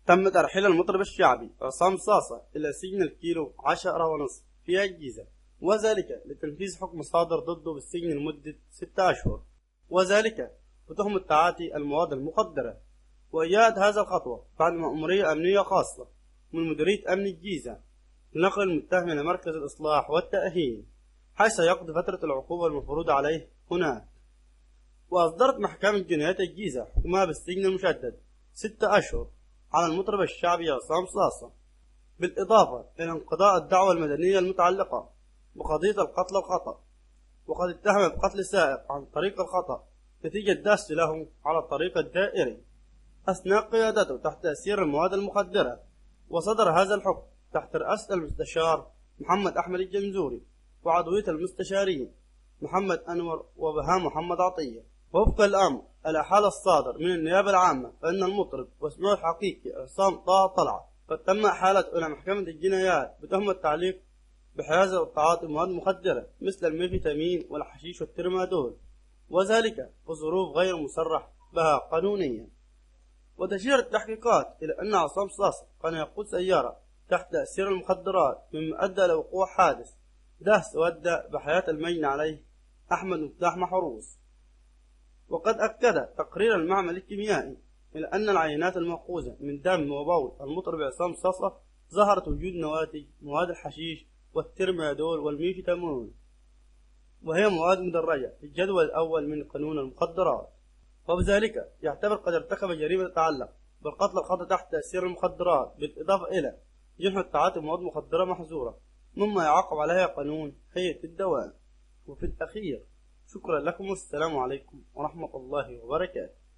تم ترحيل المطرب الشعبي عصام صاصة إلى سجن الكيلو 10 ونصف في الجيزة، وذلك لتنفيذ حكم صادر ضده بالسجن لمدة 6 أشهر، وذلك بتهمة تعاطي المواد المخدرة. وجاءت هذا الخطوة بعد مأمورية أمنية خاصة من مديرية أمن الجيزة لنقل المتهم إلى مركز الإصلاح والتأهيل، حيث يقضي فترة العقوبة المفروضة عليه هناك. وأصدرت محكمة جنايات الجيزة حكمها بالسجن المشدد 6 أشهر على المطرب الشعبي عصام صاصة، بالإضافة إلى انقضاء الدعوى المدنية المتعلقة بقضية القتل الخطأ، وقد اتهم بقتل سائق عن طريق الخطأ نتيجة داس له على الطريق الدائري أثناء قيادته تحت تأثير المواد المخدرة. وصدر هذا الحكم تحت رئاسة المستشار محمد أحمد الجمزوري وعضوية المستشارين محمد أنور وبهاء محمد عطية. وفق الأمر الإحالة الصادر من النيابة العامة، فإن المطرب واسمه الحقيقي عصام طه طلعت قد تم إحالته إلى محكمة الجنايات بتهمة تعليق بحيازة وتعاطي مواد مخدرة مثل الميثامين والحشيش والترمادول، وذلك في ظروف غير مصرح بها قانونيا. وتشير التحقيقات إلى أن عصام صاصة كان يقود سيارة تحت تأثير المخدرات، مما أدى لوقوع حادث دهس وأدى بحياة المجني عليه أحمد مفتاح محروس. وقد أكد تقرير المعمل الكيميائي إلى أن العينات المأخوذة من دم وبول المطرب عصام صاصة ظهرت وجود نواتج مواد الحشيش والترمادول والميثامين، وهي مواد مدرجة في الجدول الأول من قانون المخدرات، وبذلك يعتبر قد ارتكب جريمة تتعلق بالقتل الخطأ تحت تأثير المخدرات، بالإضافة إلى جنح التعاطي مواد مخدرة محظورة، مما يعاقب عليها قانون هيئة الدواء. وفي الأخير شكرا لكم والسلام عليكم ورحمة الله وبركاته.